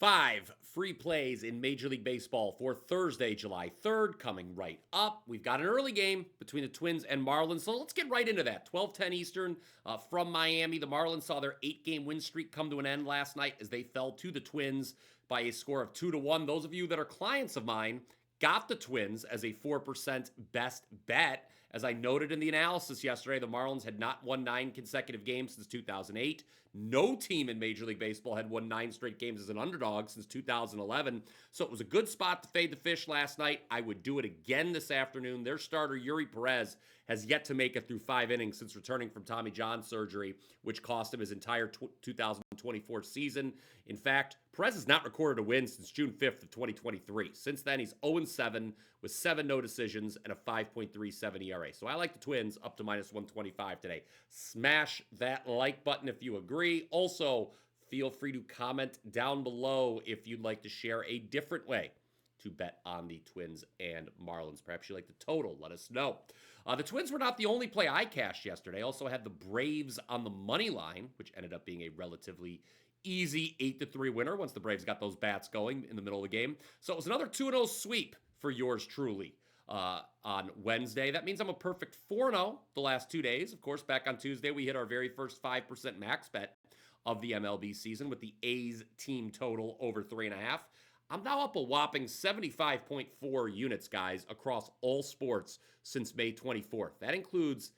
5 free plays in Major League Baseball for Thursday, July 3rd, coming right up. We've got an early game between the Twins and Marlins, so let's get right into that. 12:10 Eastern from Miami. The Marlins saw their 8-game win streak come to an end last night as they fell to the Twins by a score of 2-1. Those of you that are clients of mine got the Twins as a 4% best bet. As I noted in the analysis yesterday, the Marlins had not won 9 consecutive games since 2008. No team in Major League Baseball had won 9 straight games as an underdog since 2011. So it was a good spot to fade the fish last night. I would do it again this afternoon. Their starter, Yuri Perez, has yet to make it through 5 innings since returning from Tommy John surgery, which cost him his entire 2024 season. In fact, Perez has not recorded a win since June 5th of 2023. Since then, he's 0-7 with 7 no decisions and a 5.37 ERA. So I like the Twins up to minus 125 today. Smash that like button if you agree. Also, feel free to comment down below if you'd like to share a different way to bet on the Twins and Marlins. Perhaps you like the total. Let us know. The Twins were not the only play I cashed yesterday. I also had the Braves on the money line, which ended up being a relatively easy 8-3 winner once the Braves got those bats going in the middle of the game. So it was another 2-0 sweep for yours truly on Wednesday. That means I'm a perfect 4-0 the last 2 days. Of course, back on Tuesday, we hit our very first 5% max bet of the MLB season with the A's team total over 3.5. I'm now up a whopping 75.4 units, guys, across all sports since May 24th. That includes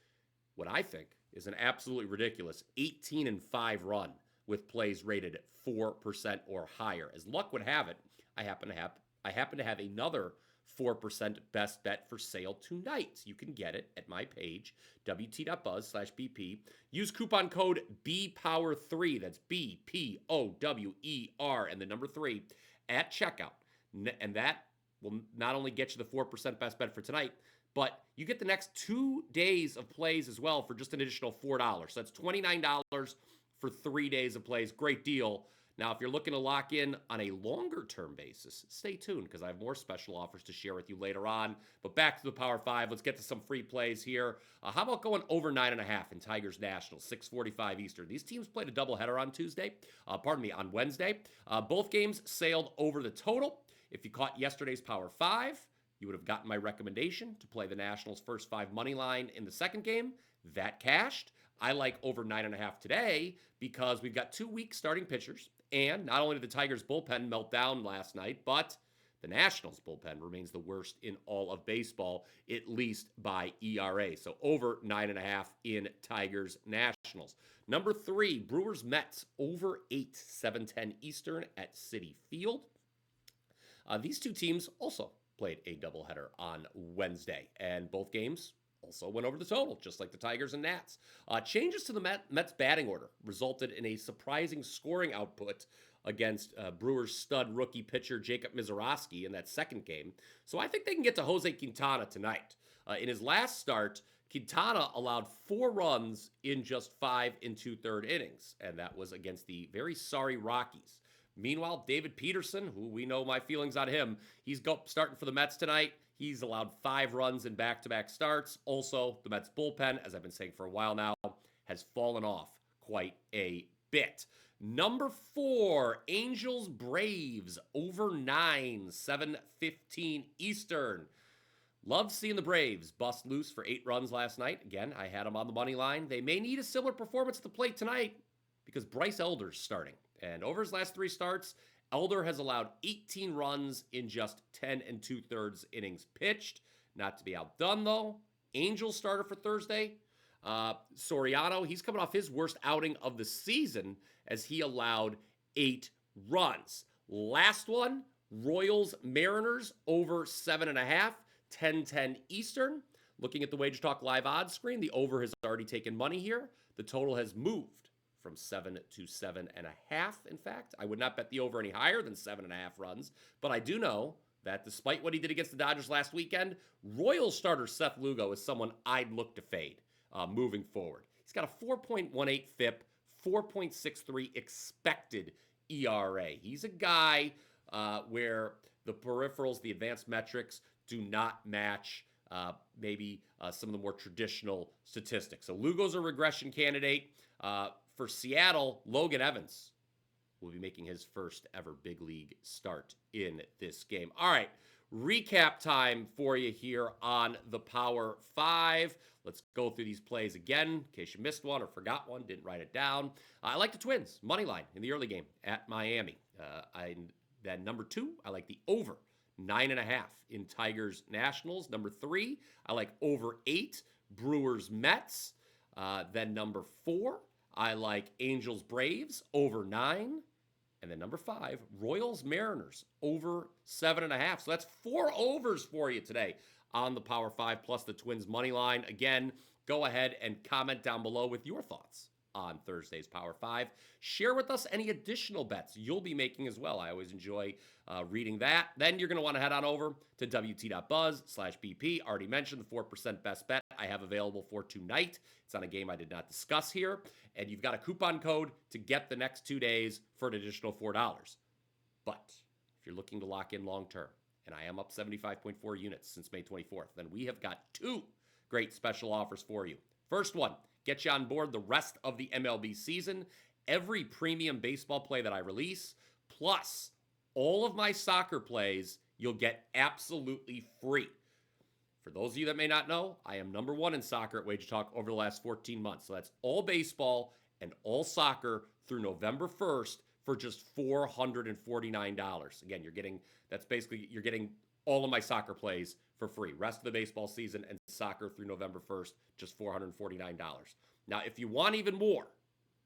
what I think is an absolutely ridiculous 18-5 run with plays rated at 4% or higher. As luck would have it, I happen to have another 4% best bet for sale tonight. You can get it at my page, wt.buzz/BP. Use coupon code BPOWER3, that's BPOWER, and the number 3 at checkout. And that will not only get you the 4% best bet for tonight, but you get the next 2 days of plays as well for just an additional $4. So that's $29 for 3 days of plays. Great deal. Now, if you're looking to lock in on a longer-term basis, stay tuned because I have more special offers to share with you later on. But back to the Power 5. Let's get to some free plays here. How about going over 9.5 in Tigers Nationals, 6:45 Eastern? These teams played a doubleheader on on Wednesday. Both games sailed over the total. If you caught yesterday's Power 5, you would have gotten my recommendation to play the Nationals' first 5 money line in the second game. That cashed. I like over 9.5 today because we've got 2 weak starting pitchers. And not only did the Tigers' bullpen melt down last night, but the Nationals' bullpen remains the worst in all of baseball, at least by ERA. So over 9.5 in Tigers Nationals. Number 3, Brewers Mets over 8, 7:10 Eastern at Citi Field. These two teams also played a doubleheader on Wednesday, and both games also went over the total, just like the Tigers and Nats. Changes to the Mets batting order resulted in a surprising scoring output against Brewers stud rookie pitcher Jacob Misiorowski in that second game. So I think they can get to Jose Quintana tonight. In his last start, Quintana allowed 4 runs in just 5 2/3 innings, and that was against the very sorry Rockies. Meanwhile, David Peterson, who we know my feelings on him, he's starting for the Mets tonight. He's allowed 5 runs in back-to-back starts. Also, the Mets bullpen, as I've been saying for a while now, has fallen off quite a bit. Number 4, Angels Braves over 9, 7:15 Eastern. Love seeing the Braves bust loose for 8 runs last night. Again, I had them on the money line. They may need a similar performance at the plate tonight because Bryce Elder's starting. And over his last 3 starts, Elder has allowed 18 runs in just 10 2/3 innings pitched. Not to be outdone, though. Angels starter for Thursday, Soriano, he's coming off his worst outing of the season as he allowed 8 runs. Last one, Royals Mariners over 7.5, 10:10 Eastern. Looking at the WagerTalk live odds screen, the over has already taken money here. The total has moved from 7 to 7.5. In fact, I would not bet the over any higher than 7.5 runs, but I do know that despite what he did against the Dodgers last weekend, Royals starter Seth Lugo is someone I'd look to fade moving forward. He's got a 4.18 FIP, 4.63 expected ERA. He's a guy where the peripherals, the advanced metrics, do not match maybe some of the more traditional statistics. So Lugo's a regression candidate. For Seattle, Logan Evans will be making his first ever big league start in this game. All right, recap time for you here on the Power 5. Let's go through these plays again in case you missed one or forgot one, didn't write it down. I like the Twins, money line in the early game at Miami. Then number 2, I like the over 9.5 in Tigers Nationals. Number 3, I like over 8 Brewers Mets. Then number 4, I like Angels Braves over 9. And then number 5, Royals Mariners over 7.5. So that's 4 overs for you today on the Power 5 plus the Twins money line. Again, go ahead and comment down below with your thoughts on Thursday's Power 5. Share with us any additional bets you'll be making as well. I always enjoy reading that. Then you're going to want to head on over to wt.buzz/BP. Already mentioned the 4% best bet I have available for tonight. It's on a game I did not discuss here. And you've got a coupon code to get the next 2 days for an additional $4. But if you're looking to lock in long term, and I am up 75.4 units since May 24th, then we have got 2 great special offers for you. First one, get you on board the rest of the MLB season. Every premium baseball play that I release, plus all of my soccer plays, you'll get absolutely free. For those of you that may not know, I am number 1 in soccer at WagerTalk over the last 14 months. So that's all baseball and all soccer through November 1st for just $449. Again, you're getting all of my soccer plays for free. Rest of the baseball season and soccer through November 1st, just $449. Now, if you want even more,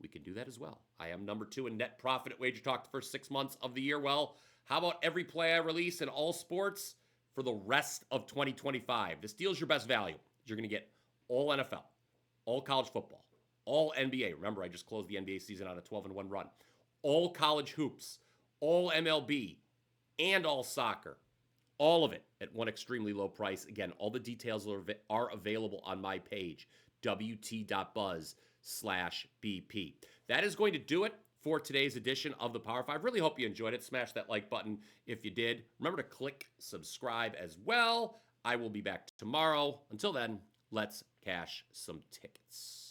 we can do that as well. I am number 2 in net profit at WagerTalk the first 6 months of the year. Well, how about every play I release in all sports for the rest of 2025? This deal's your best value. You're going to get all NFL, all college football, all NBA. Remember, I just closed the NBA season on a 12-1 run. All college hoops, all MLB, and all soccer. All of it at one extremely low price. Again, all the details are available on my page, wt.buzz/BP. That is going to do it for today's edition of the Power 5. Really hope you enjoyed it. Smash that like button if you did. Remember to click subscribe as well. I will be back tomorrow. Until then, let's cash some tickets.